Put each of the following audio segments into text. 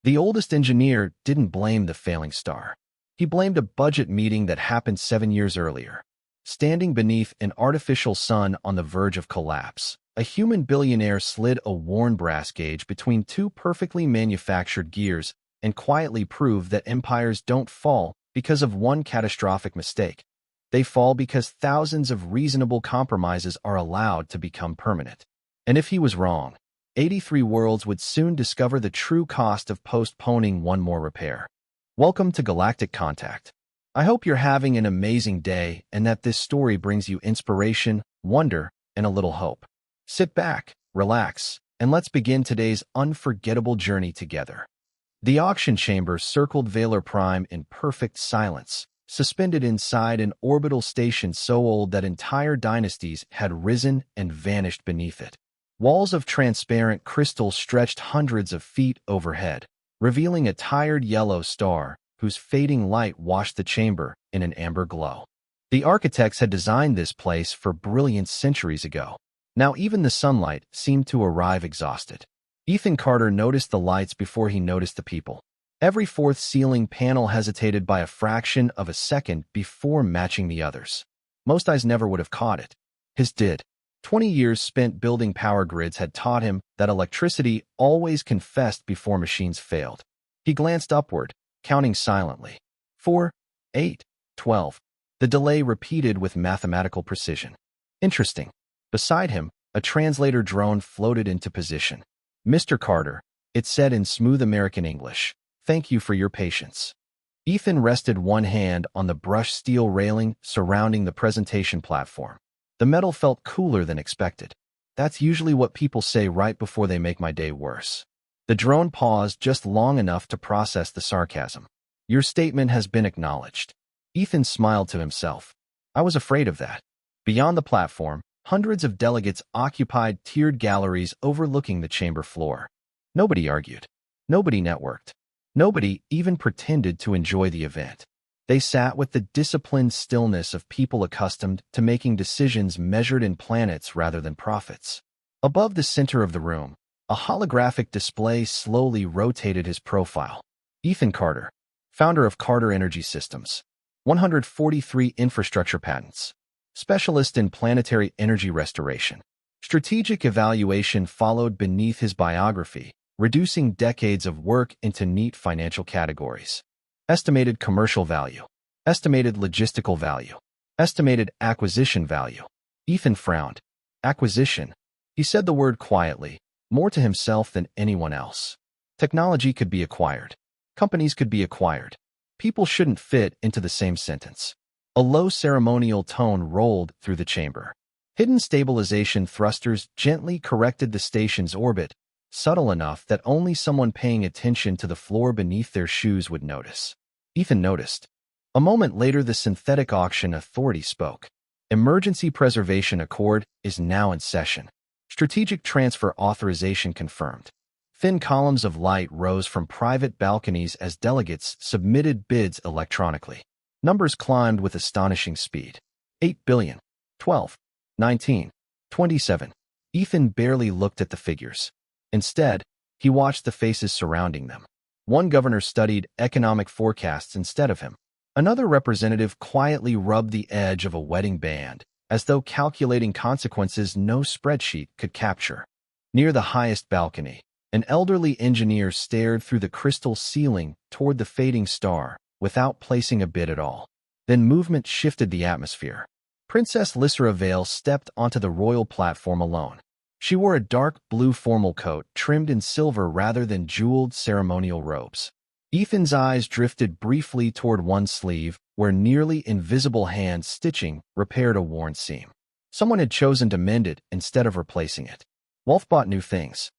The oldest engineer didn't blame the failing star. He blamed a budget meeting that happened 7 years earlier. Standing beneath an artificial sun on the verge of collapse, a human billionaire slid a worn brass gauge between two perfectly manufactured gears and quietly proved that empires don't fall because of one catastrophic mistake. They fall because thousands of reasonable compromises are allowed to become permanent. And if he was wrong, 83 worlds would soon discover the true cost of postponing one more repair. Welcome to Galactic Contact. I hope you're having an amazing day and that this story brings you inspiration, wonder, and a little hope. Sit back, relax, and let's begin today's unforgettable journey together. The auction chamber circled Valor Prime in perfect silence, suspended inside an orbital station so old that entire dynasties had risen and vanished beneath it. Walls of transparent crystal stretched hundreds of feet overhead, revealing a tired yellow star whose fading light washed the chamber in an amber glow. The architects had designed this place for brilliance centuries ago. Now even the sunlight seemed to arrive exhausted. Ethan Carter noticed the lights before he noticed the people. Every fourth ceiling panel hesitated by a fraction of a second before matching the others. Most eyes never would have caught it. His did. 20 years spent building power grids had taught him that electricity always confessed before machines failed. He glanced upward, counting silently. 4, 8, 12. The delay repeated with mathematical precision. Interesting. Beside him, a translator drone floated into position. "Mr. Carter," it said in smooth American English, "thank you for your patience." Ethan rested one hand on the brushed steel railing surrounding the presentation platform. The metal felt cooler than expected. That's usually what people say right before they make my day worse. The drone paused just long enough to process the sarcasm. "Your statement has been acknowledged." Ethan smiled to himself. "I was afraid of that." Beyond the platform, hundreds of delegates occupied tiered galleries overlooking the chamber floor. Nobody argued. Nobody networked. Nobody even pretended to enjoy the event. They sat with the disciplined stillness of people accustomed to making decisions measured in planets rather than profits. Above the center of the room, a holographic display slowly rotated his profile. Ethan Carter, founder of Carter Energy Systems, 143 infrastructure patents, specialist in planetary energy restoration. Strategic evaluation followed beneath his biography, reducing decades of work into neat financial categories. Estimated commercial value, estimated logistical value, estimated acquisition value. Ethan frowned. Acquisition. He said the word quietly, more to himself than anyone else. Technology could be acquired. Companies could be acquired. People shouldn't fit into the same sentence. A low ceremonial tone rolled through the chamber. Hidden stabilization thrusters gently corrected the station's orbit, subtle enough that only someone paying attention to the floor beneath their shoes would notice. Ethan noticed. A moment later, the synthetic auction authority spoke. Emergency Preservation Accord is now in session. Strategic transfer authorization confirmed. Thin columns of light rose from private balconies as delegates submitted bids electronically. Numbers climbed with astonishing speed. 8 billion, 12, 19, 27. Ethan barely looked at the figures. Instead, he watched the faces surrounding them. One governor studied economic forecasts instead of him. Another representative quietly rubbed the edge of a wedding band, as though calculating consequences no spreadsheet could capture. Near the highest balcony, an elderly engineer stared through the crystal ceiling toward the fading star, without placing a bid at all. Then movement shifted the atmosphere. Princess Lysra Vale stepped onto the royal platform alone. She wore a dark blue formal coat trimmed in silver rather than jeweled ceremonial robes. Ethan's eyes drifted briefly toward one sleeve, where nearly invisible hand stitching repaired a worn seam. Someone had chosen to mend it instead of replacing it. Wolf bought new things.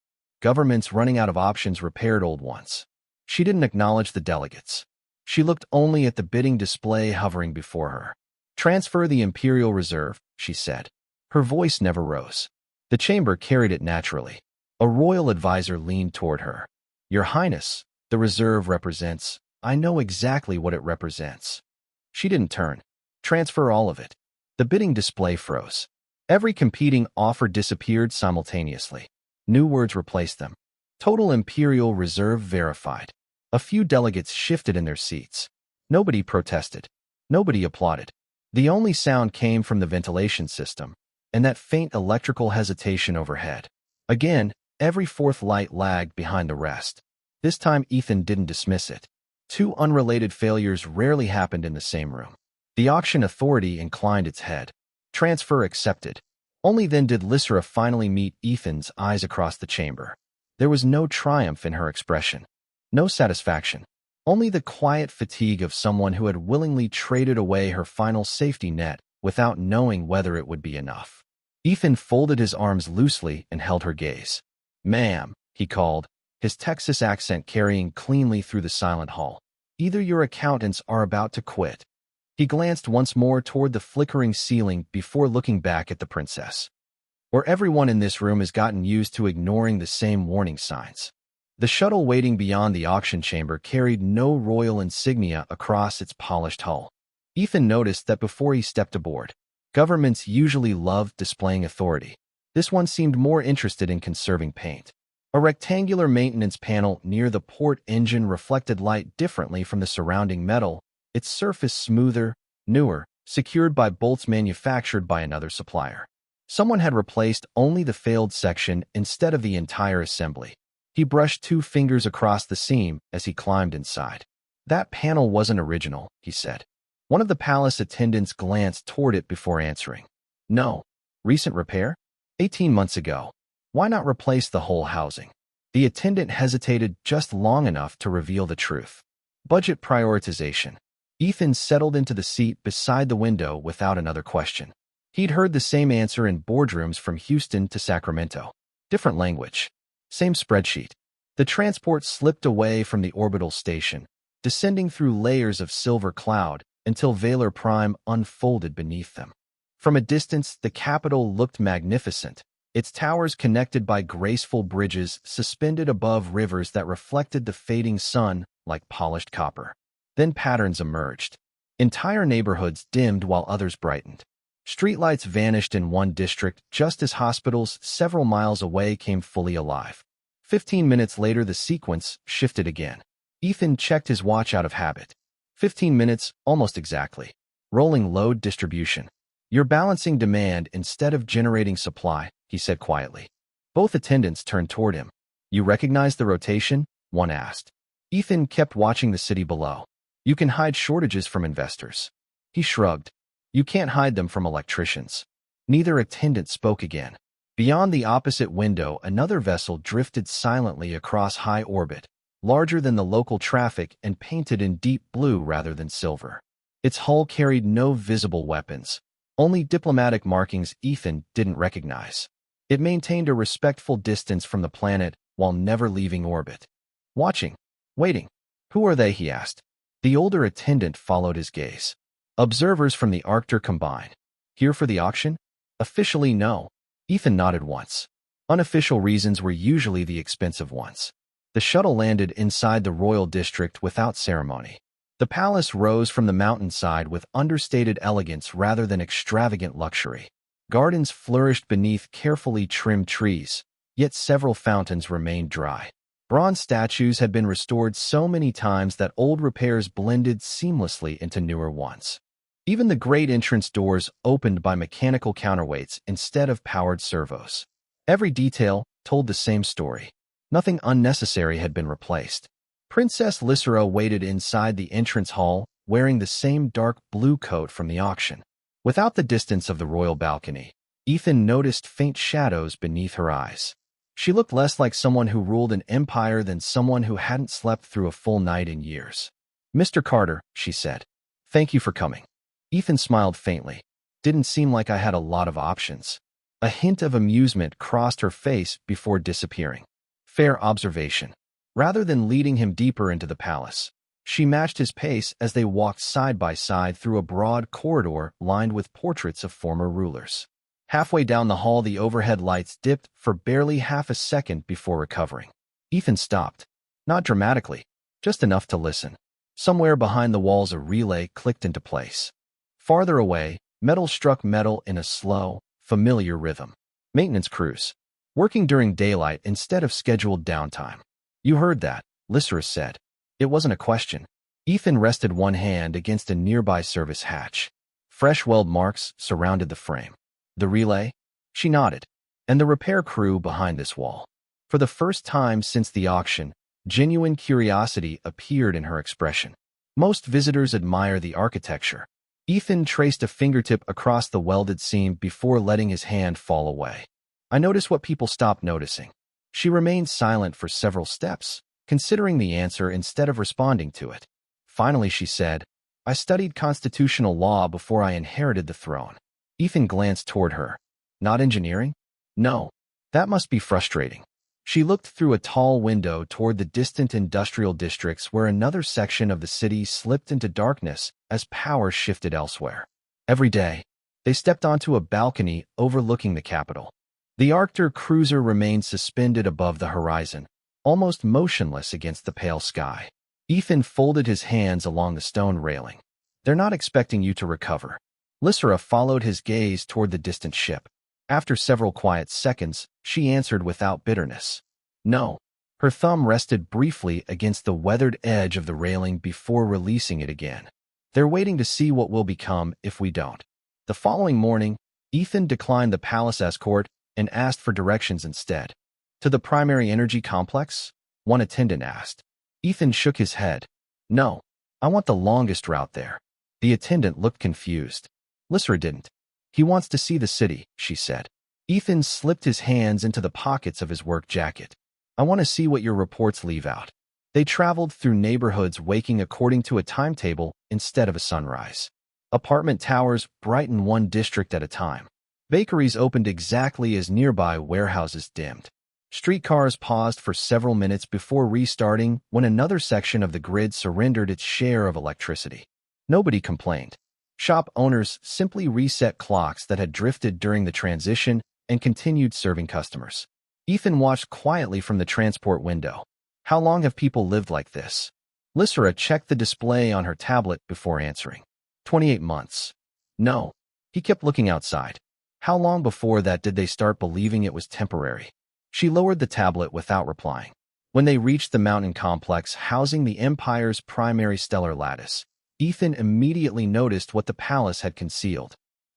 Governments running out of options repaired old ones. She didn't acknowledge the delegates. She looked only at the bidding display hovering before her. "Transfer the Imperial Reserve," she said. Her voice never rose. The chamber carried it naturally. A royal advisor leaned toward her. "Your Highness, the reserve represents. I know exactly what it represents." She didn't turn. "Transfer all of it." The bidding display froze. Every competing offer disappeared simultaneously. New words replaced them. Total Imperial Reserve verified. A few delegates shifted in their seats. Nobody protested. Nobody applauded. The only sound came from the ventilation system, and that faint electrical hesitation overhead. Again, every fourth light lagged behind the rest. This time Ethan didn't dismiss it. Two unrelated failures rarely happened in the same room. The auction authority inclined its head. Transfer accepted. Only then did Lysra finally meet Ethan's eyes across the chamber. There was no triumph in her expression. No satisfaction. Only the quiet fatigue of someone who had willingly traded away her final safety net without knowing whether it would be enough. Ethan folded his arms loosely and held her gaze. "Ma'am," he called, his Texas accent carrying cleanly through the silent hall. "Either your accountants are about to quit." He glanced once more toward the flickering ceiling before looking back at the princess. "Or everyone in this room has gotten used to ignoring the same warning signs." The shuttle waiting beyond the auction chamber carried no royal insignia across its polished hull. Ethan noticed that before he stepped aboard. Governments usually loved displaying authority. This one seemed more interested in conserving paint. A rectangular maintenance panel near the port engine reflected light differently from the surrounding metal, its surface smoother, newer, secured by bolts manufactured by another supplier. Someone had replaced only the failed section instead of the entire assembly. He brushed 2 fingers across the seam as he climbed inside. "That panel wasn't original," he said. One of the palace attendants glanced toward it before answering. "No. Recent repair? 18 months ago. Why not replace the whole housing?" The attendant hesitated just long enough to reveal the truth. Budget prioritization. Ethan settled into the seat beside the window without another question. He'd heard the same answer in boardrooms from Houston to Sacramento. Different language. Same spreadsheet. The transport slipped away from the orbital station, descending through layers of silver cloud until Valor Prime unfolded beneath them. From a distance, the capital looked magnificent, its towers connected by graceful bridges suspended above rivers that reflected the fading sun like polished copper. Then patterns emerged. Entire neighborhoods dimmed while others brightened. Streetlights vanished in one district just as hospitals several miles away came fully alive. 15 minutes later, the sequence shifted again. Ethan checked his watch out of habit. 15 minutes, almost exactly. Rolling load distribution. "You're balancing demand instead of generating supply," he said quietly. Both attendants turned toward him. "You recognize the rotation?" one asked. Ethan kept watching the city below. "You can hide shortages from investors." He shrugged. "You can't hide them from electricians." Neither attendant spoke again. Beyond the opposite window, another vessel drifted silently across high orbit, larger than the local traffic and painted in deep blue rather than silver. Its hull carried no visible weapons, only diplomatic markings Ethan didn't recognize. It maintained a respectful distance from the planet while never leaving orbit. Watching. Waiting. "Who are they?" he asked. The older attendant followed his gaze. "Observers from the Arctur combined. Here for the auction?" "Officially, no." Ethan nodded once. Unofficial reasons were usually the expensive ones. The shuttle landed inside the royal district without ceremony. The palace rose from the mountainside with understated elegance rather than extravagant luxury. Gardens flourished beneath carefully trimmed trees, yet several fountains remained dry. Bronze statues had been restored so many times that old repairs blended seamlessly into newer ones. Even the great entrance doors opened by mechanical counterweights instead of powered servos. Every detail told the same story. Nothing unnecessary had been replaced. Princess Lysra waited inside the entrance hall, wearing the same dark blue coat from the auction. Without the distance of the royal balcony, Ethan noticed faint shadows beneath her eyes. She looked less like someone who ruled an empire than someone who hadn't slept through a full night in years. "Mr. Carter," she said. "Thank you for coming." Ethan smiled faintly. "Didn't seem like I had a lot of options." A hint of amusement crossed her face before disappearing. Fair observation. Rather than leading him deeper into the palace, she matched his pace as they walked side by side through a broad corridor lined with portraits of former rulers. Halfway down the hall, the overhead lights dipped for barely half a second before recovering. Ethan stopped. Not dramatically, just enough to listen. Somewhere behind the walls, a relay clicked into place. Farther away, metal struck metal in a slow, familiar rhythm. Maintenance crews. working during daylight instead of scheduled downtime. You heard that, Lycera said. It wasn't a question. Ethan rested one hand against a nearby service hatch. Fresh weld marks surrounded the frame. The relay? She nodded. And the repair crew behind this wall. For the first time since the auction, genuine curiosity appeared in her expression. Most visitors admire the architecture. Ethan traced a fingertip across the welded seam before letting his hand fall away. I notice what people stop noticing. She remained silent for several steps, considering the answer instead of responding to it. Finally, she said, I studied constitutional law before I inherited the throne. Ethan glanced toward her. Not engineering? No. That must be frustrating. She looked through a tall window toward the distant industrial districts where another section of the city slipped into darkness as power shifted elsewhere. Every day, they stepped onto a balcony overlooking the capital. The Arctur cruiser remained suspended above the horizon, almost motionless against the pale sky. Ethan folded his hands along the stone railing. They're not expecting you to recover. Lycera followed his gaze toward the distant ship. After several quiet seconds, she answered without bitterness. No. Her thumb rested briefly against the weathered edge of the railing before releasing it again. They're waiting to see what will become if we don't. The following morning, Ethan declined the palace escort and asked for directions instead. To the primary energy complex? One attendant asked. Ethan shook his head. No. I want the longest route there. The attendant looked confused. Lycera didn't. He wants to see the city, she said. Ethan slipped his hands into the pockets of his work jacket. I want to see what your reports leave out. They traveled through neighborhoods waking according to a timetable instead of a sunrise. Apartment towers brightened one district at a time. Bakeries opened exactly as nearby warehouses dimmed. Streetcars paused for several minutes before restarting when another section of the grid surrendered its share of electricity. Nobody complained. Shop owners simply reset clocks that had drifted during the transition and continued serving customers. Ethan watched quietly from the transport window. How long have people lived like this? Lycera checked the display on her tablet before answering. 28 months. No. He kept looking outside. How long before that did they start believing it was temporary? She lowered the tablet without replying. When they reached the mountain complex housing the Empire's primary stellar lattice, Ethan immediately noticed what the palace had concealed.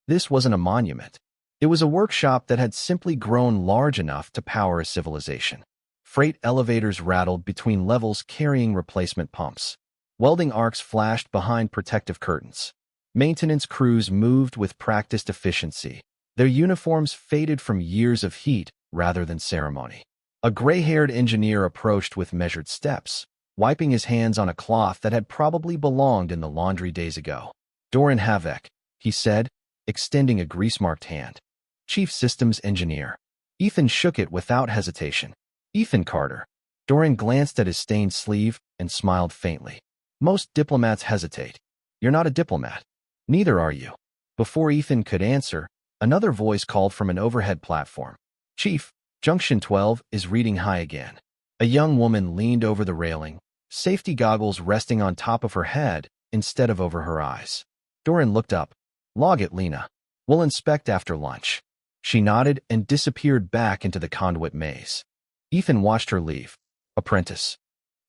This wasn't a monument. It was a workshop that had simply grown large enough to power a civilization. Freight elevators rattled between levels carrying replacement pumps. Welding arcs flashed behind protective curtains. Maintenance crews moved with practiced efficiency. Their uniforms faded from years of heat rather than ceremony. A gray-haired engineer approached with measured steps, wiping his hands on a cloth that had probably belonged in the laundry days ago. Doran Havek, he said, extending a grease-marked hand. Chief Systems Engineer. Ethan shook it without hesitation. Ethan Carter. Doran glanced at his stained sleeve and smiled faintly. Most diplomats hesitate. You're not a diplomat. Neither are you. Before Ethan could answer, another voice called from an overhead platform. Chief, Junction 12 is reading high again. A young woman leaned over the railing, safety goggles resting on top of her head instead of over her eyes. Doran looked up. Log it, Lena. We'll inspect after lunch. She nodded and disappeared back into the conduit maze. Ethan watched her leave. Apprentice.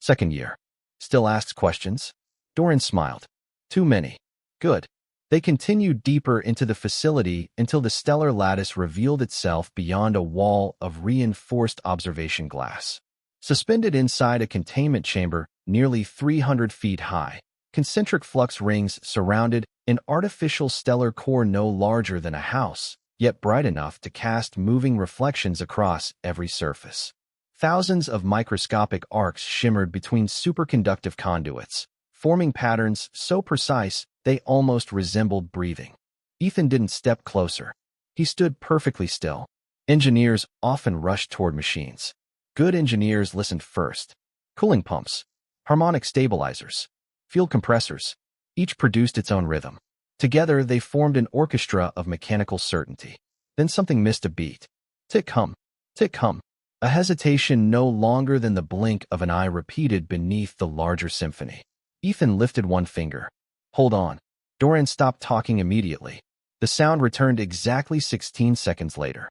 Second year. Still asks questions? Doran smiled. Too many. Good. They continued deeper into the facility until the stellar lattice revealed itself beyond a wall of reinforced observation glass. Suspended inside a containment chamber nearly 300 feet high, concentric flux rings surrounded an artificial stellar core no larger than a house, yet bright enough to cast moving reflections across every surface. Thousands of microscopic arcs shimmered between superconductive conduits, forming patterns so precise they almost resembled breathing. Ethan didn't step closer. He stood perfectly still. Engineers often rushed toward machines. Good engineers listened first. Cooling pumps, harmonic stabilizers, field compressors, each produced its own rhythm. Together, they formed an orchestra of mechanical certainty. Then something missed a beat. Tick-hum, tick-hum. A hesitation no longer than the blink of an eye repeated beneath the larger symphony. Ethan lifted one finger. Hold on. Doran stopped talking immediately. The sound returned exactly 16 seconds later.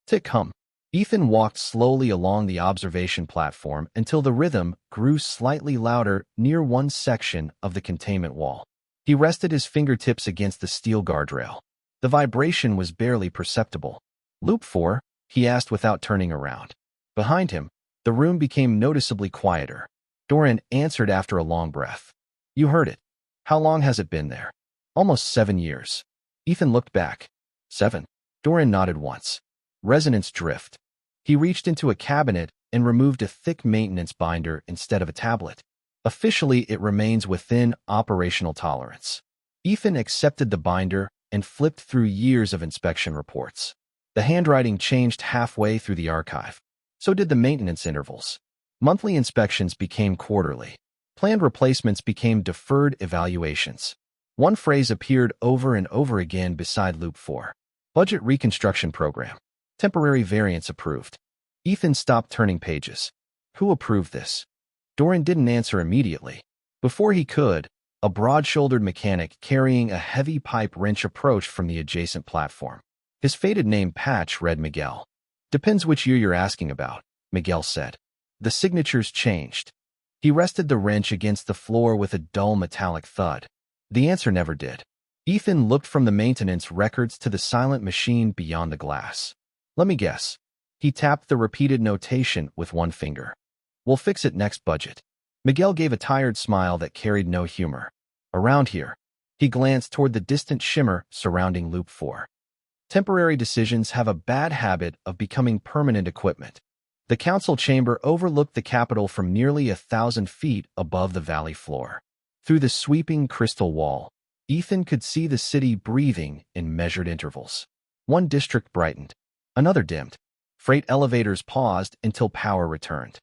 Tick-hum. Ethan walked slowly along the observation platform until the rhythm grew slightly louder near one section of the containment wall. He rested his fingertips against the steel guardrail. The vibration was barely perceptible. "Loop 4?" he asked without turning around. Behind him, the room became noticeably quieter. Doran answered after a long breath. "You heard it. How long has it been there?" "Almost 7 years." Ethan looked back. 7. Doran nodded once. Resonance drift. He reached into a cabinet and removed a thick maintenance binder instead of a tablet. Officially, it remains within operational tolerance. Ethan accepted the binder and flipped through years of inspection reports. The handwriting changed halfway through the archive. So did the maintenance intervals. Monthly inspections became quarterly. Planned replacements became deferred evaluations. One phrase appeared over and over again beside Loop 4. Budget reconstruction program. Temporary variance approved. Ethan stopped turning pages. Who approved this? Doran didn't answer immediately. Before he could, a broad-shouldered mechanic carrying a heavy pipe wrench approached from the adjacent platform. His faded name patch read Miguel. "Depends which year you're asking about," Miguel said. The signatures changed. He rested the wrench against the floor with a dull metallic thud. The answer never did. Ethan looked from the maintenance records to the silent machine beyond the glass. "Let me guess." He tapped the repeated notation with one finger. "We'll fix it next budget." Miguel gave a tired smile that carried no humor. "Around here." He glanced toward the distant shimmer surrounding Loop 4. Temporary decisions have a bad habit of becoming permanent equipment. The council chamber overlooked the capital from nearly 1,000 feet above the valley floor. Through the sweeping crystal wall, Ethan could see the city breathing in measured intervals. One district brightened, another dimmed. Freight elevators paused until power returned.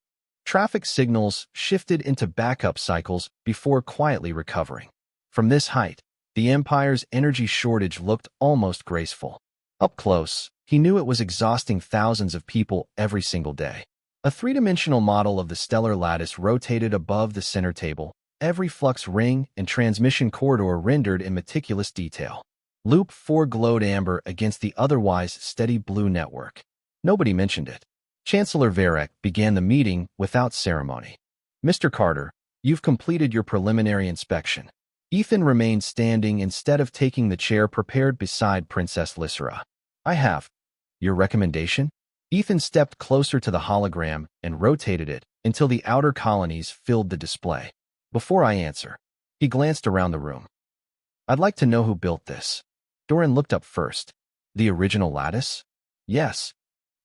Traffic signals shifted into backup cycles before quietly recovering. From this height, the Empire's energy shortage looked almost graceful. Up close, he knew it was exhausting thousands of people every single day. A three-dimensional model of the stellar lattice rotated above the center table, every flux ring and transmission corridor rendered in meticulous detail. Loop 4 glowed amber against the otherwise steady blue network. Nobody mentioned it. Chancellor Varek began the meeting without ceremony. "Mr. Carter, you've completed your preliminary inspection." Ethan remained standing instead of taking the chair prepared beside Princess Lysera. "I have." "Your recommendation?" Ethan stepped closer to the hologram and rotated it until the outer colonies filled the display. "Before I answer," he glanced around the room. "I'd like to know who built this." Doran looked up first. "The original lattice?" "Yes."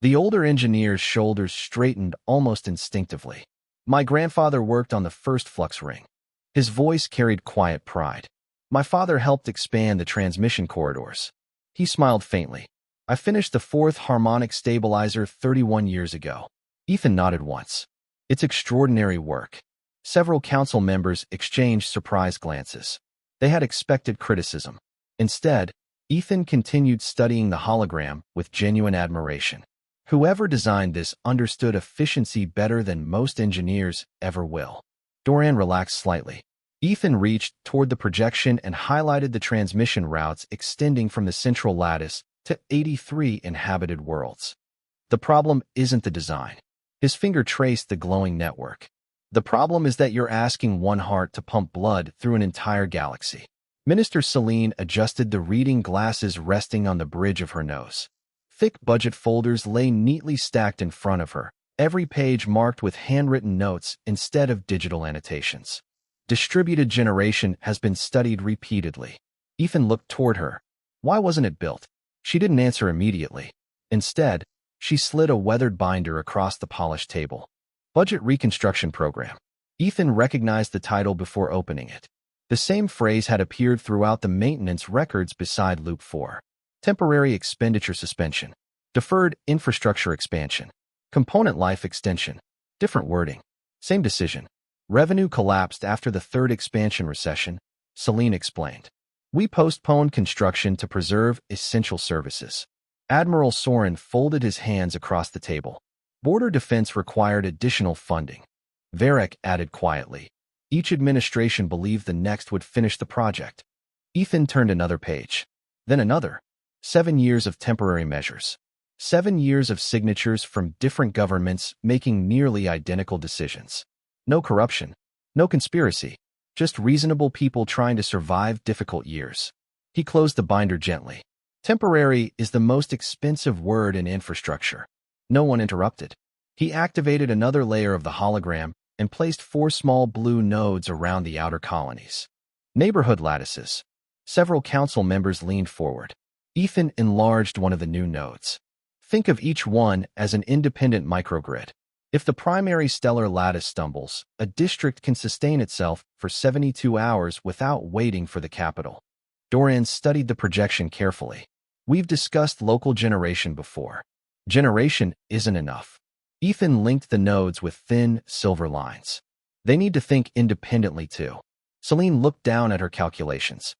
The older engineer's shoulders straightened almost instinctively. "My grandfather worked on the first flux ring." His voice carried quiet pride. "My father helped expand the transmission corridors." He smiled faintly. "I finished the fourth harmonic stabilizer 31 years ago." Ethan nodded once. "It's extraordinary work." Several council members exchanged surprised glances. They had expected criticism. Instead, Ethan continued studying the hologram with genuine admiration. Whoever designed this understood efficiency better than most engineers ever will. Doran relaxed slightly. Ethan reached toward the projection and highlighted the transmission routes extending from the central lattice to 83 inhabited worlds. "The problem isn't the design." His finger traced the glowing network. "The problem is that you're asking one heart to pump blood through an entire galaxy." Minister Celine adjusted the reading glasses resting on the bridge of her nose. Thick budget folders lay neatly stacked in front of her, every page marked with handwritten notes instead of digital annotations. Distributed generation has been studied repeatedly. Ethan looked toward her. Why wasn't it built? She didn't answer immediately. Instead, she slid a weathered binder across the polished table. Budget reconstruction program. Ethan recognized the title before opening it. The same phrase had appeared throughout the maintenance records beside Loop 4. Temporary expenditure suspension. Deferred infrastructure expansion. Component life extension. Different wording. Same decision. Revenue collapsed after the third expansion recession, Celine explained. "We postponed construction to preserve essential services." Admiral Soren folded his hands across the table. "Border defense required additional funding." Varek added quietly. Each administration believed the next would finish the project. Ethan turned another page. Then another. 7 years of temporary measures. 7 years of signatures from different governments making nearly identical decisions. No corruption, no conspiracy, just reasonable people trying to survive difficult years. He closed the binder gently. Temporary is the most expensive word in infrastructure. No one interrupted. He activated another layer of the hologram and placed 4 small blue nodes around the outer colonies. Neighborhood lattices. Several council members leaned forward. Ethan enlarged one of the new nodes. Think of each one as an independent microgrid. If the primary stellar lattice stumbles, a district can sustain itself for 72 hours without waiting for the capital. Dorian studied the projection carefully. We've discussed local generation before. Generation isn't enough. Ethan linked the nodes with thin, silver lines. They need to think independently too. Celine looked down at her calculations.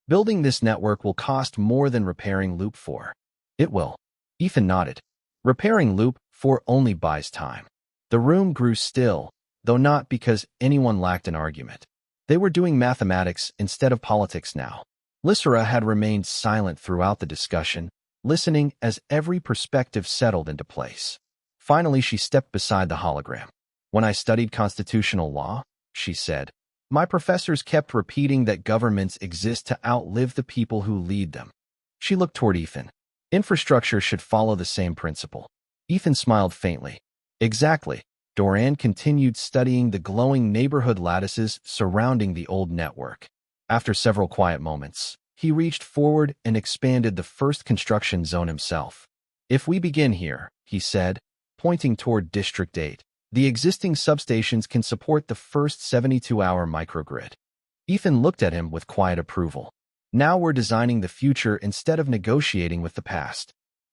Building this network will cost more than repairing Loop 4. It will. Ethan nodded. Repairing Loop 4 only buys time. The room grew still, though not because anyone lacked an argument. They were doing mathematics instead of politics now. Lysera had remained silent throughout the discussion, listening as every perspective settled into place. Finally, she stepped beside the hologram. When I studied constitutional law, she said, my professors kept repeating that governments exist to outlive the people who lead them. She looked toward Ethan. Infrastructure should follow the same principle. Ethan smiled faintly. Exactly. Dorian continued studying the glowing neighborhood lattices surrounding the old network. After several quiet moments, he reached forward and expanded the first construction zone himself. If we begin here, he said, pointing toward District 8, the existing substations can support the first 72-hour microgrid. Ethan looked at him with quiet approval. Now we're designing the future instead of negotiating with the past.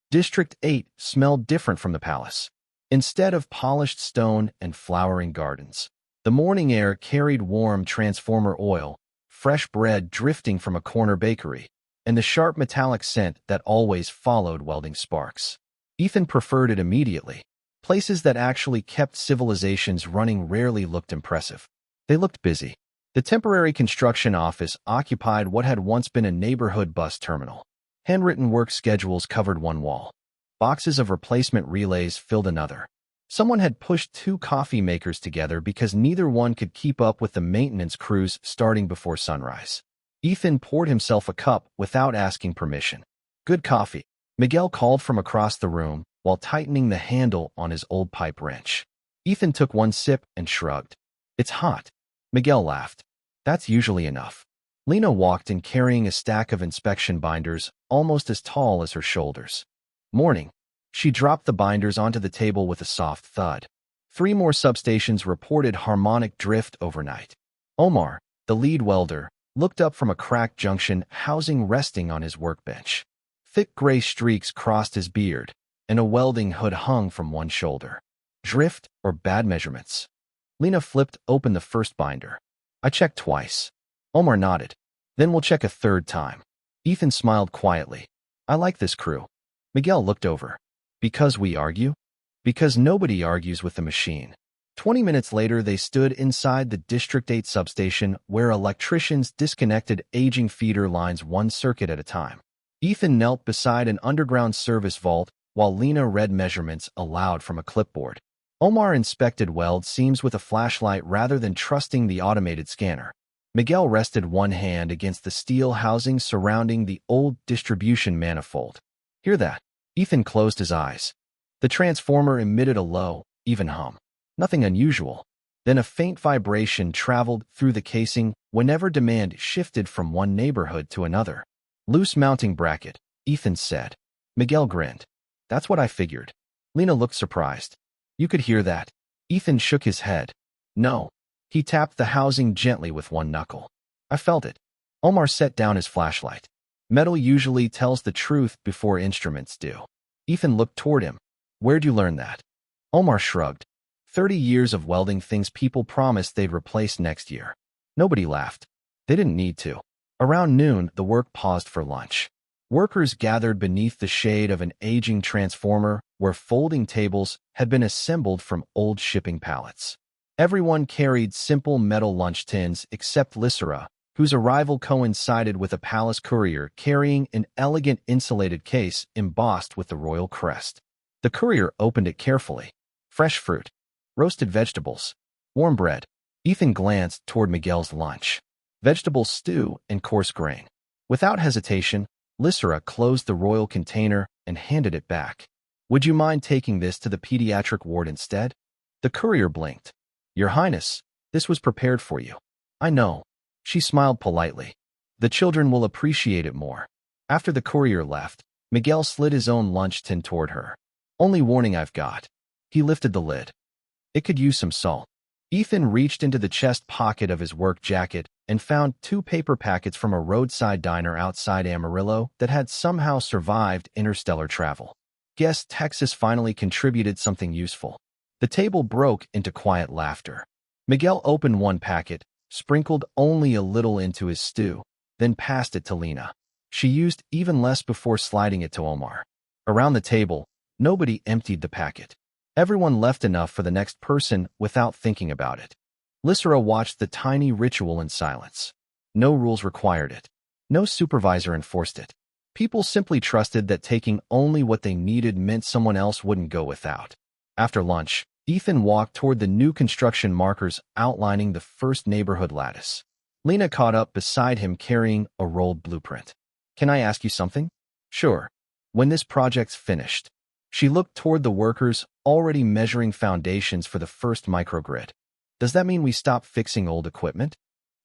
District 8 smelled different from the palace. Instead of polished stone and flowering gardens, the morning air carried warm transformer oil, fresh bread drifting from a corner bakery, and the sharp metallic scent that always followed welding sparks. Ethan preferred it immediately. Places that actually kept civilizations running rarely looked impressive. They looked busy. The temporary construction office occupied what had once been a neighborhood bus terminal. Handwritten work schedules covered one wall. Boxes of replacement relays filled another. Someone had pushed 2 coffee makers together because neither one could keep up with the maintenance crews starting before sunrise. Ethan poured himself a cup without asking permission. Good coffee, Miguel called from across the room while tightening the handle on his old pipe wrench. Ethan took one sip and shrugged. It's hot. Miguel laughed. That's usually enough. Lena walked in carrying a stack of inspection binders almost as tall as her shoulders. Morning. She dropped the binders onto the table with a soft thud. 3 more substations reported harmonic drift overnight. Omar, the lead welder, looked up from a cracked junction housing resting on his workbench. Thick gray streaks crossed his beard, and a welding hood hung from one shoulder. Drift or bad measurements? Lena flipped open the first binder. I checked twice. Omar nodded. Then we'll check a third time. Ethan smiled quietly. I like this crew. Miguel looked over. Because we argue? Because nobody argues with the machine. 20 minutes later, they stood inside the District 8 substation where electricians disconnected aging feeder lines one circuit at a time. Ethan knelt beside an underground service vault while Lena read measurements aloud from a clipboard. Omar inspected weld seams with a flashlight rather than trusting the automated scanner. Miguel rested one hand against the steel housing surrounding the old distribution manifold. Hear that? Ethan closed his eyes. The transformer emitted a low, even hum. Nothing unusual. Then a faint vibration traveled through the casing whenever demand shifted from one neighborhood to another. Loose mounting bracket, Ethan said. Miguel grinned. That's what I figured. Lena looked surprised. You could hear that? Ethan shook his head. No. He tapped the housing gently with one knuckle. I felt it. Omar set down his flashlight. Metal usually tells the truth before instruments do. Ethan looked toward him. Where'd you learn that? Omar shrugged. 30 years of welding things people promised they'd replace next year. Nobody laughed. They didn't need to. Around noon, the work paused for lunch. Workers gathered beneath the shade of an aging transformer where folding tables had been assembled from old shipping pallets. Everyone carried simple metal lunch tins except Lysera, whose arrival coincided with a palace courier carrying an elegant insulated case embossed with the royal crest. The courier opened it carefully. Fresh fruit, roasted vegetables, warm bread. Ethan glanced toward Miguel's lunch. Vegetable stew and coarse grain. Without hesitation, Lysera closed the royal container and handed it back. Would you mind taking this to the pediatric ward instead? The courier blinked. Your Highness, this was prepared for you. I know. She smiled politely. The children will appreciate it more. After the courier left, Miguel slid his own lunch tin toward her. Only warning I've got. He lifted the lid. It could use some salt. Ethan reached into the chest pocket of his work jacket and found 2 paper packets from a roadside diner outside Amarillo that had somehow survived interstellar travel. Guess Texas finally contributed something useful. The table broke into quiet laughter. Miguel opened one packet, sprinkled only a little into his stew, then passed it to Lena. She used even less before sliding it to Omar. Around the table, nobody emptied the packet. Everyone left enough for the next person without thinking about it. Lysera watched the tiny ritual in silence. No rules required it. No supervisor enforced it. People simply trusted that taking only what they needed meant someone else wouldn't go without. After lunch, Ethan walked toward the new construction markers outlining the first neighborhood lattice. Lena caught up beside him carrying a rolled blueprint. Can I ask you something? Sure. When this project's finished. She looked toward the workers already measuring foundations for the first microgrid. Does that mean we stop fixing old equipment?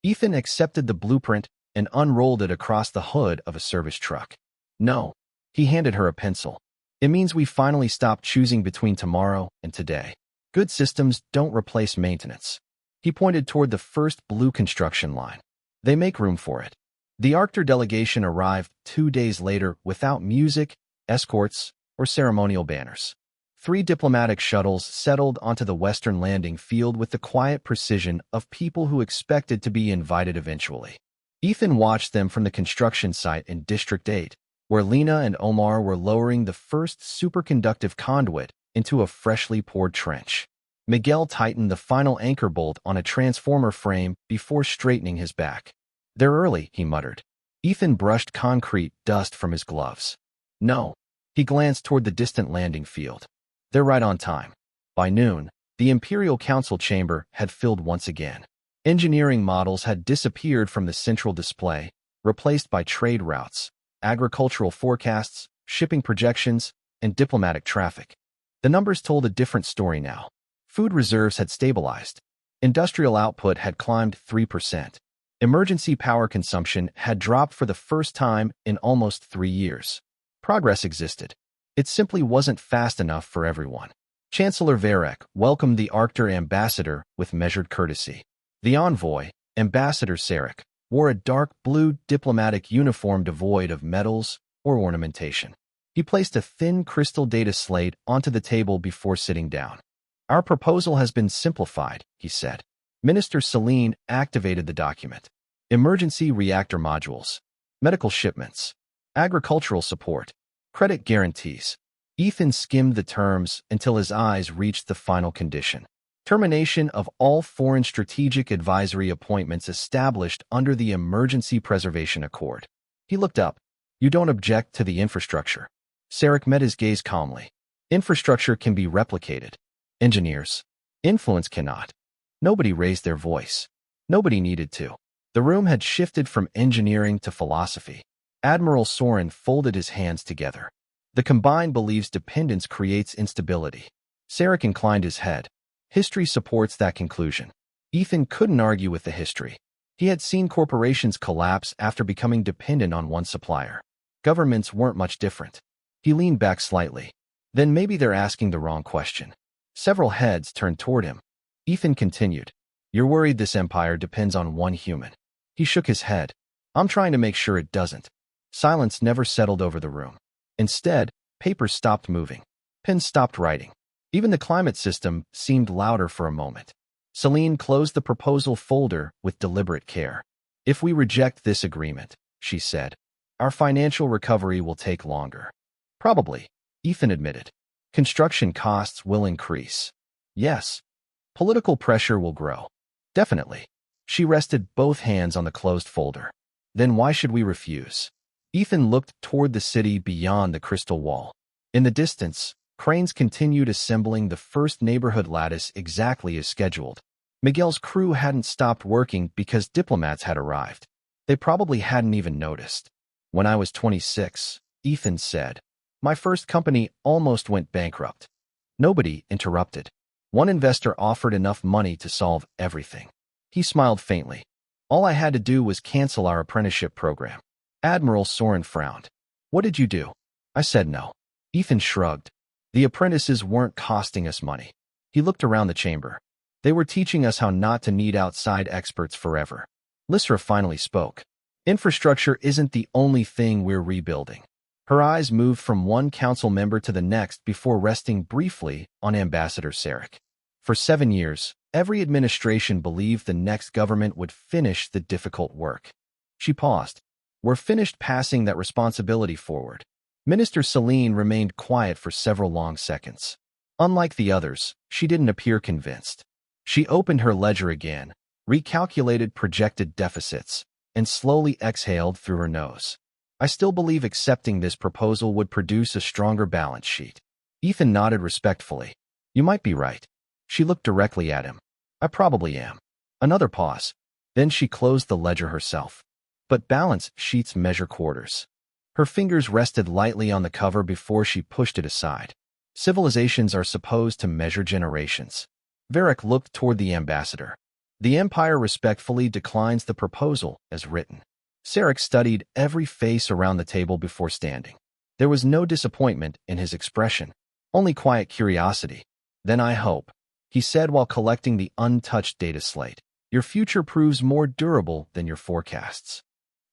Ethan accepted the blueprint and unrolled it across the hood of a service truck. No. He handed her a pencil. It means we finally stop choosing between tomorrow and today. Good systems don't replace maintenance. He pointed toward the first blue construction line. They make room for it. The Arctur delegation arrived 2 days later without music, escorts, or ceremonial banners. 3 diplomatic shuttles settled onto the western landing field with the quiet precision of people who expected to be invited eventually. Ethan watched them from the construction site in District 8, where Lena and Omar were lowering the first superconductive conduit into a freshly poured trench. Miguel tightened the final anchor bolt on a transformer frame before straightening his back. They're early, he muttered. Ethan brushed concrete dust from his gloves. No. He glanced toward the distant landing field. They're right on time. By noon, the Imperial Council chamber had filled once again. Engineering models had disappeared from the central display, replaced by trade routes, agricultural forecasts, shipping projections, and diplomatic traffic. The numbers told a different story now. Food reserves had stabilized. Industrial output had climbed 3%. Emergency power consumption had dropped for the first time in almost 3 years. Progress existed. It simply wasn't fast enough for everyone. Chancellor Varek welcomed the Arctur ambassador with measured courtesy. The envoy, Ambassador Sarek, wore a dark blue diplomatic uniform devoid of medals or ornamentation. He placed a thin crystal data slate onto the table before sitting down. Our proposal has been simplified, he said. Minister Celine activated the document. Emergency reactor modules, medical shipments, agricultural support, credit guarantees. Ethan skimmed the terms until his eyes reached the final condition. Termination of all foreign strategic advisory appointments established under the Emergency Preservation Accord. He looked up. You don't object to the infrastructure. Sarek met his gaze calmly. Infrastructure can be replicated. Engineers. Influence cannot. Nobody raised their voice. Nobody needed to. The room had shifted from engineering to philosophy. Admiral Soren folded his hands together. The combined beliefs dependence creates instability. Sarek inclined his head. History supports that conclusion. Ethan couldn't argue with the history. He had seen corporations collapse after becoming dependent on one supplier. Governments weren't much different. He leaned back slightly. Then maybe they're asking the wrong question. Several heads turned toward him. Ethan continued. You're worried this empire depends on one human. He shook his head. I'm trying to make sure it doesn't. Silence never settled over the room. Instead, papers stopped moving. Pens stopped writing. Even the climate system seemed louder for a moment. Celine closed the proposal folder with deliberate care. If we reject this agreement, she said, our financial recovery will take longer. Probably, Ethan admitted. Construction costs will increase. Yes. Political pressure will grow. Definitely. She rested both hands on the closed folder. Then why should we refuse? Ethan looked toward the city beyond the crystal wall. In the distance, cranes continued assembling the first neighborhood lattice exactly as scheduled. Miguel's crew hadn't stopped working because diplomats had arrived. They probably hadn't even noticed. When I was 26, Ethan said, my first company almost went bankrupt. Nobody interrupted. One investor offered enough money to solve everything. He smiled faintly. All I had to do was cancel our apprenticeship program. Admiral Soren frowned. What did you do? I said no. Ethan shrugged. The apprentices weren't costing us money. He looked around the chamber. They were teaching us how not to need outside experts forever. Lysra finally spoke. Infrastructure isn't the only thing we're rebuilding. Her eyes moved from one council member to the next before resting briefly on Ambassador Sarek. For 7 years, every administration believed the next government would finish the difficult work. She paused. We're finished passing that responsibility forward. Minister Celine remained quiet for several long seconds. Unlike the others, she didn't appear convinced. She opened her ledger again, recalculated projected deficits, and slowly exhaled through her nose. I still believe accepting this proposal would produce a stronger balance sheet. Ethan nodded respectfully. You might be right. She looked directly at him. I probably am. Another pause. Then she closed the ledger herself. But balance sheets measure quarters. Her fingers rested lightly on the cover before she pushed it aside. Civilizations are supposed to measure generations. Varric looked toward the ambassador. The Empire respectfully declines the proposal as written. Sarek studied every face around the table before standing. There was no disappointment in his expression, only quiet curiosity. Then I hope, he said while collecting the untouched data slate, your future proves more durable than your forecasts.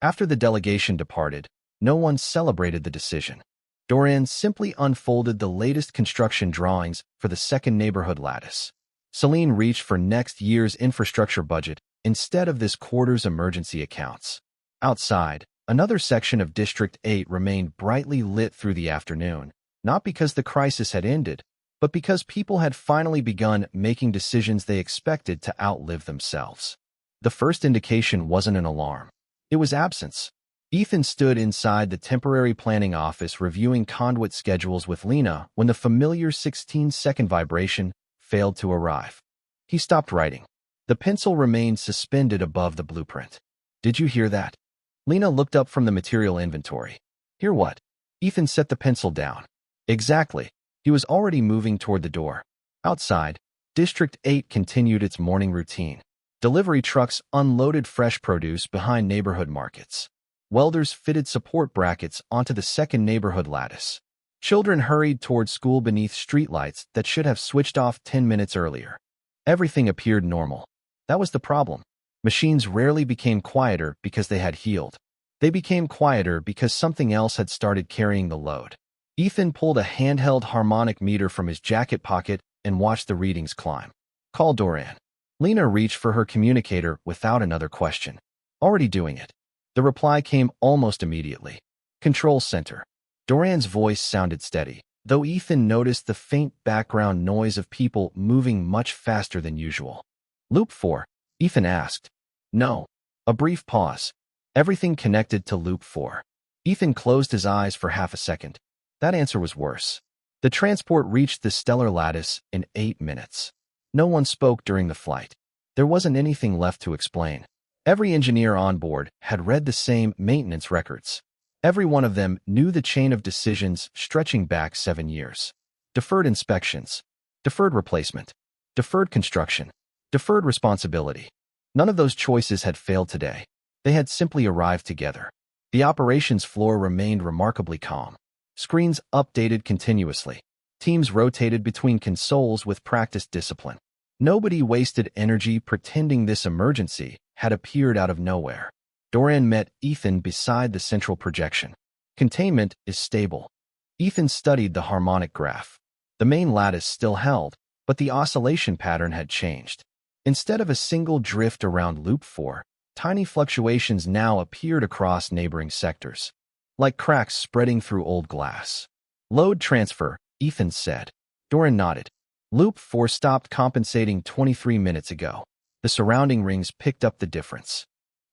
After the delegation departed, no one celebrated the decision. Dorian simply unfolded the latest construction drawings for the second neighborhood lattice. Celine reached for next year's infrastructure budget instead of this quarter's emergency accounts. Outside, another section of District 8 remained brightly lit through the afternoon, not because the crisis had ended, but because people had finally begun making decisions they expected to outlive themselves. The first indication wasn't an alarm. It was absence. Ethan stood inside the temporary planning office reviewing conduit schedules with Lena when the familiar 16-second vibration failed to arrive. He stopped writing. The pencil remained suspended above the blueprint. Did you hear that? Lena looked up from the material inventory. Hear what? Ethan set the pencil down. Exactly. He was already moving toward the door. Outside, District 8 continued its morning routine. Delivery trucks unloaded fresh produce behind neighborhood markets. Welders fitted support brackets onto the second neighborhood lattice. Children hurried toward school beneath streetlights that should have switched off 10 minutes earlier. Everything appeared normal. That was the problem. Machines rarely became quieter because they had healed. They became quieter because something else had started carrying the load. Ethan pulled a handheld harmonic meter from his jacket pocket and watched the readings climb. Call Dorian. Lena reached for her communicator without another question. Already doing it. The reply came almost immediately. Control Center. Dorian's voice sounded steady, though Ethan noticed the faint background noise of people moving much faster than usual. Loop 4? Ethan asked. No. A brief pause. Everything connected to Loop 4. Ethan closed his eyes for half a second. That answer was worse. The transport reached the stellar lattice in 8 minutes. No one spoke during the flight. There wasn't anything left to explain. Every engineer on board had read the same maintenance records. Every one of them knew the chain of decisions stretching back 7 years. Deferred inspections. Deferred replacement. Deferred construction. Deferred responsibility. None of those choices had failed today. They had simply arrived together. The operations floor remained remarkably calm. Screens updated continuously. Teams rotated between consoles with practiced discipline. Nobody wasted energy pretending this emergency had appeared out of nowhere. Dorian met Ethan beside the central projection. Containment is stable. Ethan studied the harmonic graph. The main lattice still held, but the oscillation pattern had changed. Instead of a single drift around Loop 4, tiny fluctuations now appeared across neighboring sectors, like cracks spreading through old glass. Load transfer, Ethan said. Dorian nodded. Loop 4 stopped compensating 23 minutes ago. The surrounding rings picked up the difference.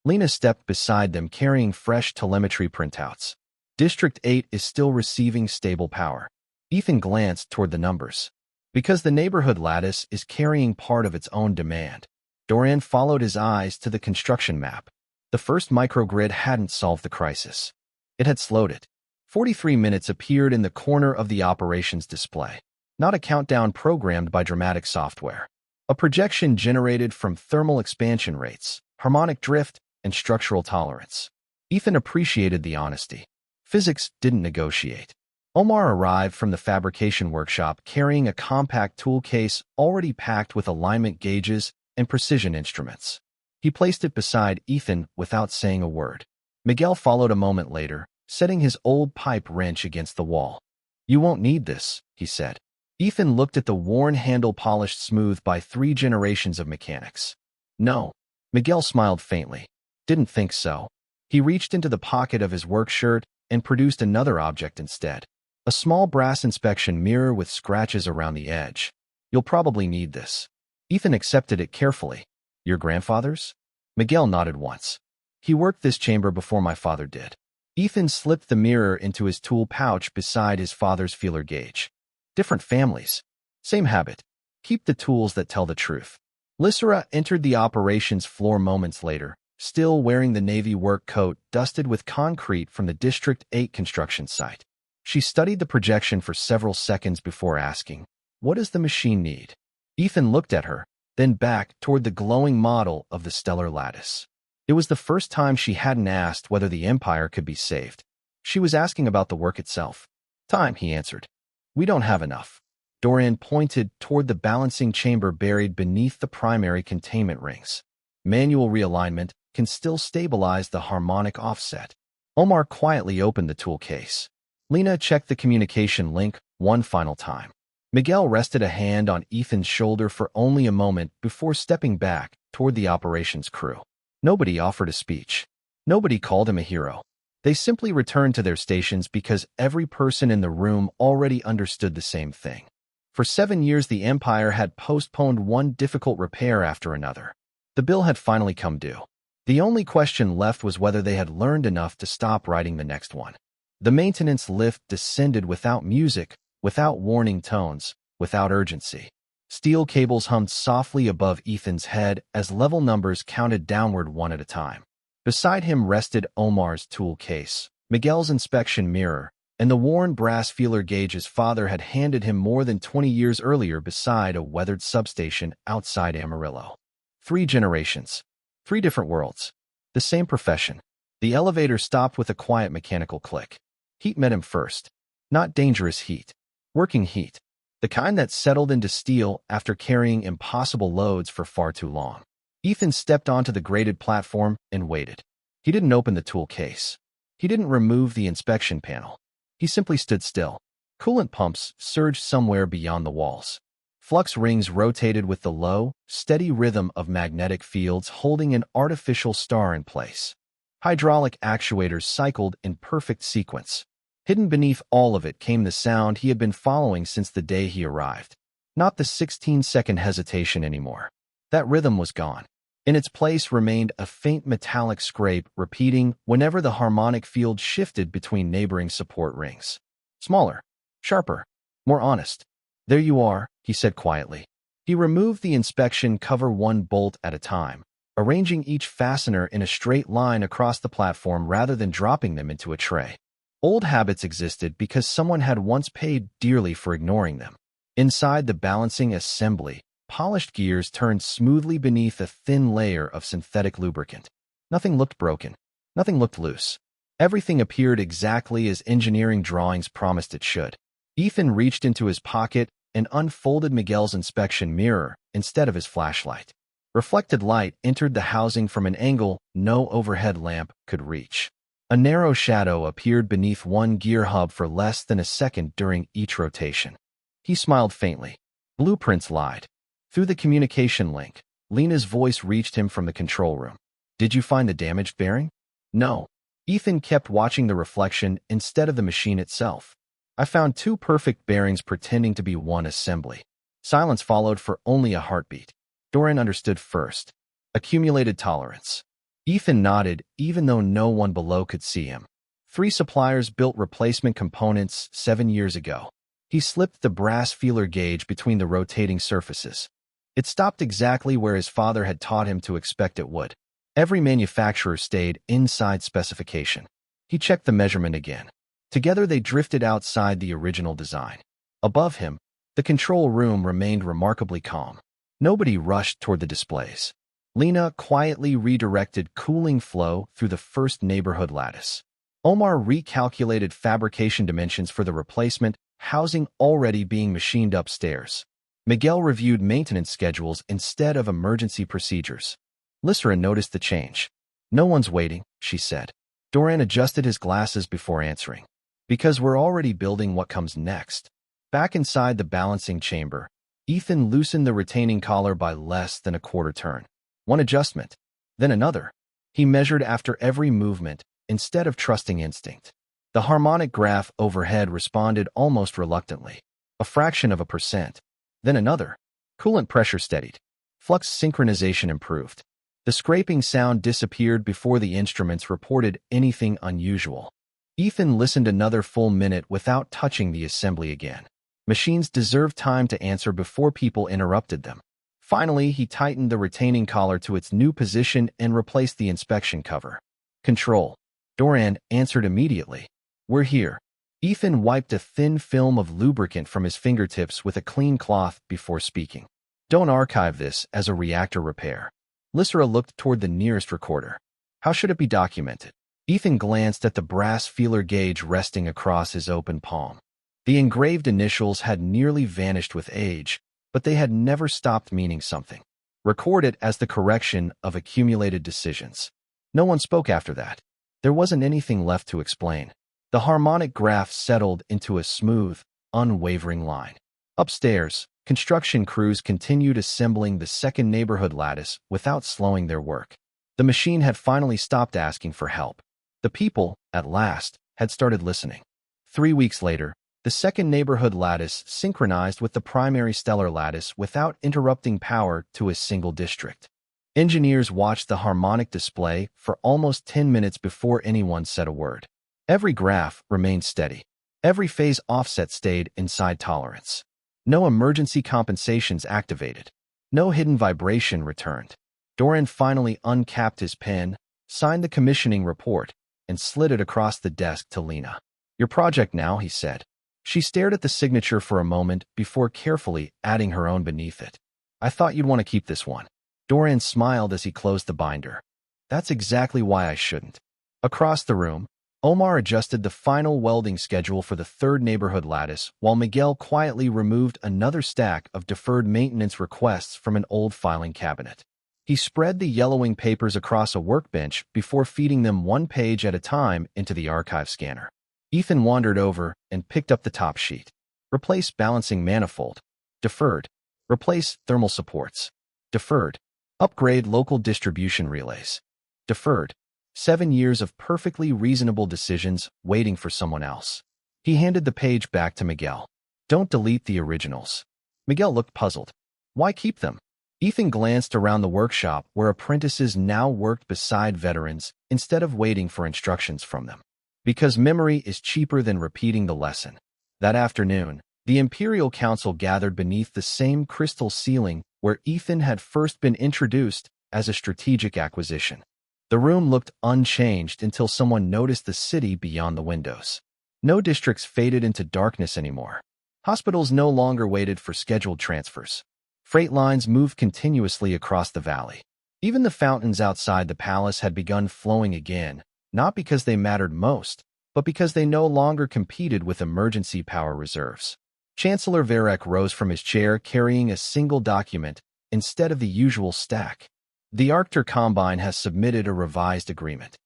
Lena stepped beside them carrying fresh telemetry printouts. District 8 is still receiving stable power. Ethan glanced toward the numbers. Because the neighborhood lattice is carrying part of its own demand. Dorian followed his eyes to the construction map. The first microgrid hadn't solved the crisis. It had slowed it. 43 minutes appeared in the corner of the operations display. Not a countdown programmed by dramatic software. A projection generated from thermal expansion rates, harmonic drift, and structural tolerance. Ethan appreciated the honesty. Physics didn't negotiate. Omar arrived from the fabrication workshop carrying a compact tool case already packed with alignment gauges and precision instruments. He placed it beside Ethan without saying a word. Miguel followed a moment later, setting his old pipe wrench against the wall. "You won't need this," he said. Ethan looked at the worn handle polished smooth by 3 generations of mechanics. "No." Miguel smiled faintly. "Didn't think so." He reached into the pocket of his work shirt and produced another object instead. A small brass inspection mirror with scratches around the edge. "You'll probably need this." Ethan accepted it carefully. "Your grandfather's?" Miguel nodded once. "He worked this chamber before my father did." Ethan slipped the mirror into his tool pouch beside his father's feeler gauge. Different families. Same habit. Keep the tools that tell the truth. Lysera entered the operations floor moments later, still wearing the Navy work coat dusted with concrete from the District 8 construction site. She studied the projection for several seconds before asking, "What does the machine need?" Ethan looked at her, then back toward the glowing model of the stellar lattice. It was the first time she hadn't asked whether the Empire could be saved. She was asking about the work itself. "Time," he answered. "We don't have enough." Dorian pointed toward the balancing chamber buried beneath the primary containment rings. Manual realignment can still stabilize the harmonic offset. Omar quietly opened the tool case. Lena checked the communication link one final time. Miguel rested a hand on Ethan's shoulder for only a moment before stepping back toward the operations crew. Nobody offered a speech. Nobody called him a hero. They simply returned to their stations because every person in the room already understood the same thing. For 7 years, the Empire had postponed one difficult repair after another. The bill had finally come due. The only question left was whether they had learned enough to stop writing the next one. The maintenance lift descended without music, without warning tones, without urgency. Steel cables hummed softly above Ethan's head as level numbers counted downward one at a time. Beside him rested Omar's tool case, Miguel's inspection mirror, and the worn brass feeler gauge his father had handed him more than 20 years earlier beside a weathered substation outside Amarillo. 3 generations. 3 different worlds. The same profession. The elevator stopped with a quiet mechanical click. Heat met him first. Not dangerous heat. Working heat. The kind that settled into steel after carrying impossible loads for far too long. Ethan stepped onto the graded platform and waited. He didn't open the tool case. He didn't remove the inspection panel. He simply stood still. Coolant pumps surged somewhere beyond the walls. Flux rings rotated with the low, steady rhythm of magnetic fields holding an artificial star in place. Hydraulic actuators cycled in perfect sequence. Hidden beneath all of it came the sound he had been following since the day he arrived. Not the 16-second hesitation anymore. That rhythm was gone. In its place remained a faint metallic scrape repeating whenever the harmonic field shifted between neighboring support rings. Smaller, sharper, more honest. "There you are," he said quietly. He removed the inspection cover one bolt at a time, arranging each fastener in a straight line across the platform rather than dropping them into a tray. Old habits existed because someone had once paid dearly for ignoring them. Inside the balancing assembly, polished gears turned smoothly beneath a thin layer of synthetic lubricant. Nothing looked broken. Nothing looked loose. Everything appeared exactly as engineering drawings promised it should. Ethan reached into his pocket and unfolded Miguel's inspection mirror instead of his flashlight. Reflected light entered the housing from an angle no overhead lamp could reach. A narrow shadow appeared beneath one gear hub for less than a second during each rotation. He smiled faintly. Blueprints lied. Through the communication link, Lena's voice reached him from the control room. "Did you find the damaged bearing?" "No." Ethan kept watching the reflection instead of the machine itself. "I found 2 perfect bearings pretending to be one assembly." Silence followed for only a heartbeat. Dorian understood first. Accumulated tolerance. Ethan nodded, even though no one below could see him. 3 suppliers built replacement components 7 years ago. He slipped the brass feeler gauge between the rotating surfaces. It stopped exactly where his father had taught him to expect it would. Every manufacturer stayed inside specification. He checked the measurement again. Together they drifted outside the original design. Above him, the control room remained remarkably calm. Nobody rushed toward the displays. Lena quietly redirected cooling flow through the first neighborhood lattice. Omar recalculated fabrication dimensions for the replacement housing already being machined upstairs. Miguel reviewed maintenance schedules instead of emergency procedures. Lysra noticed the change. "No one's waiting," she said. Dorian adjusted his glasses before answering. "Because we're already building what comes next." Back inside the balancing chamber, Ethan loosened the retaining collar by less than a quarter turn. One adjustment, then another. He measured after every movement instead of trusting instinct. The harmonic graph overhead responded almost reluctantly. A fraction of a percent. Then another. Coolant pressure steadied. Flux synchronization improved. The scraping sound disappeared before the instruments reported anything unusual. Ethan listened another full minute without touching the assembly again. Machines deserve time to answer before people interrupted them. Finally, he tightened the retaining collar to its new position and replaced the inspection cover. "Control." Dorian answered immediately. "We're here." Ethan wiped a thin film of lubricant from his fingertips with a clean cloth before speaking. "Don't archive this as a reactor repair." Lysra looked toward the nearest recorder. "How should it be documented?" Ethan glanced at the brass feeler gauge resting across his open palm. The engraved initials had nearly vanished with age, but they had never stopped meaning something. "Record it as the correction of accumulated decisions." No one spoke after that. There wasn't anything left to explain. The harmonic graph settled into a smooth, unwavering line. Upstairs, construction crews continued assembling the second neighborhood lattice without slowing their work. The machine had finally stopped asking for help. The people, at last, had started listening. 3 weeks later, the second neighborhood lattice synchronized with the primary stellar lattice without interrupting power to a single district. Engineers watched the harmonic display for almost 10 minutes before anyone said a word. Every graph remained steady. Every phase offset stayed inside tolerance. No emergency compensations activated. No hidden vibration returned. Dorian finally uncapped his pen, signed the commissioning report, and slid it across the desk to Lena. "Your project now," he said. She stared at the signature for a moment before carefully adding her own beneath it. "I thought you'd want to keep this one." Dorian smiled as he closed the binder. "That's exactly why I shouldn't." Across the room, Omar adjusted the final welding schedule for the third neighborhood lattice, while Miguel quietly removed another stack of deferred maintenance requests from an old filing cabinet. He spread the yellowing papers across a workbench before feeding them one page at a time into the archive scanner. Ethan wandered over and picked up the top sheet. "Replace balancing manifold." Deferred. "Replace thermal supports." Deferred. "Upgrade local distribution relays." Deferred. 7 years of perfectly reasonable decisions waiting for someone else. He handed the page back to Miguel. "Don't delete the originals." Miguel looked puzzled. "Why keep them?" Ethan glanced around the workshop where apprentices now worked beside veterans instead of waiting for instructions from them. "Because memory is cheaper than repeating the lesson." That afternoon, the Imperial Council gathered beneath the same crystal ceiling where Ethan had first been introduced as a strategic acquisition. The room looked unchanged until someone noticed the city beyond the windows. No districts faded into darkness anymore. Hospitals no longer waited for scheduled transfers. Freight lines moved continuously across the valley. Even the fountains outside the palace had begun flowing again, not because they mattered most, but because they no longer competed with emergency power reserves. Chancellor Varek rose from his chair carrying a single document instead of the usual stack. "The Arctur Combine has submitted a revised agreement."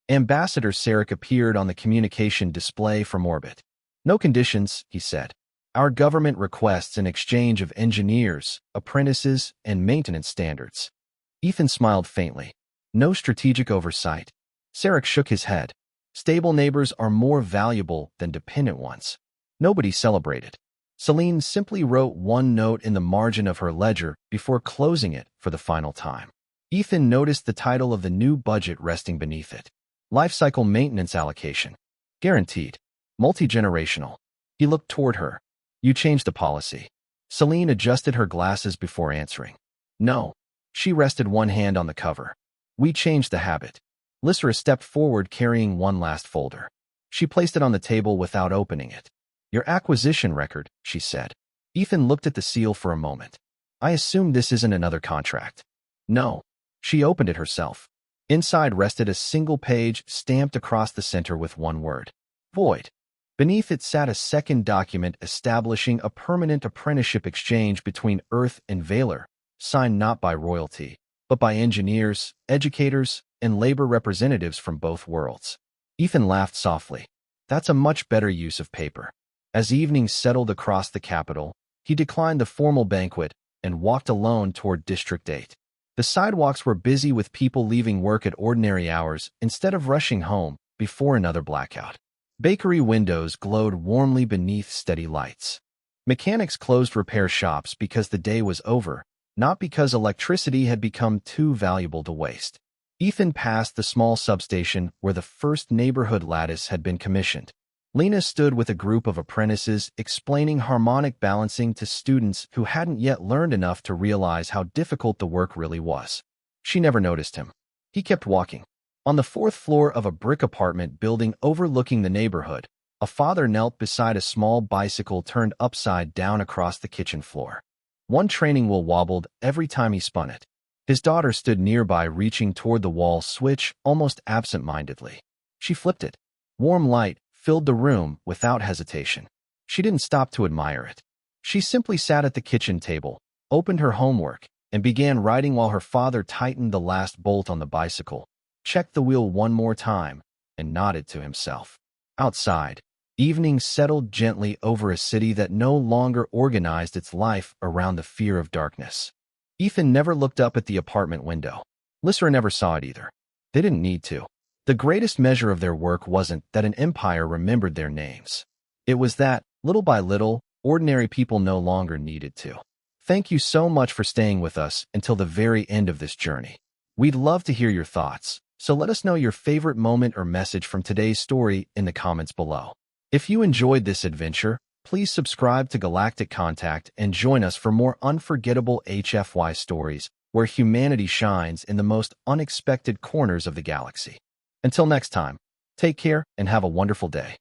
Ambassador Sarek appeared on the communication display from orbit. "No conditions," he said. "Our government requests an exchange of engineers, apprentices, and maintenance standards." Ethan smiled faintly. "No strategic oversight." Sarek shook his head. "Stable neighbors are more valuable than dependent ones." Nobody celebrated. Celine simply wrote one note in the margin of her ledger before closing it for the final time. Ethan noticed the title of the new budget resting beneath it. Life Cycle Maintenance Allocation. Guaranteed. Multi-generational. He looked toward her. You changed the policy. Celine adjusted her glasses before answering. No. She rested one hand on the cover. We changed the habit. Lysra stepped forward carrying one last folder. She placed it on the table without opening it. Your acquisition record, she said. Ethan looked at the seal for a moment. I assume this isn't another contract. No. She opened it herself. Inside rested a single page stamped across the center with one word. Void. Beneath it sat a second document establishing a permanent apprenticeship exchange between Earth and Valor, signed not by royalty, but by engineers, educators, and labor representatives from both worlds. Ethan laughed softly. That's a much better use of paper. As evening settled across the capital, he declined the formal banquet and walked alone toward District 8. The sidewalks were busy with people leaving work at ordinary hours instead of rushing home before another blackout. Bakery windows glowed warmly beneath steady lights. Mechanics closed repair shops because the day was over, not because electricity had become too valuable to waste. Ethan passed the small substation where the first neighborhood lattice had been commissioned. Lena stood with a group of apprentices explaining harmonic balancing to students who hadn't yet learned enough to realize how difficult the work really was. She never noticed him. He kept walking. On the fourth floor of a brick apartment building overlooking the neighborhood, a father knelt beside a small bicycle turned upside down across the kitchen floor. One training wheel wobbled every time he spun it. His daughter stood nearby reaching toward the wall switch almost absent-mindedly. She flipped it. Warm light filled the room without hesitation. She didn't stop to admire it. She simply sat at the kitchen table, opened her homework, and began writing while her father tightened the last bolt on the bicycle, checked the wheel one more time, and nodded to himself. Outside, evening settled gently over a city that no longer organized its life around the fear of darkness. Ethan never looked up at the apartment window. Lysra never saw it either. They didn't need to. The greatest measure of their work wasn't that an empire remembered their names. It was that, little by little, ordinary people no longer needed to. Thank you so much for staying with us until the very end of this journey. We'd love to hear your thoughts, so let us know your favorite moment or message from today's story in the comments below. If you enjoyed this adventure, please subscribe to Galactic Contact and join us for more unforgettable HFY stories where humanity shines in the most unexpected corners of the galaxy. Until next time, take care and have a wonderful day.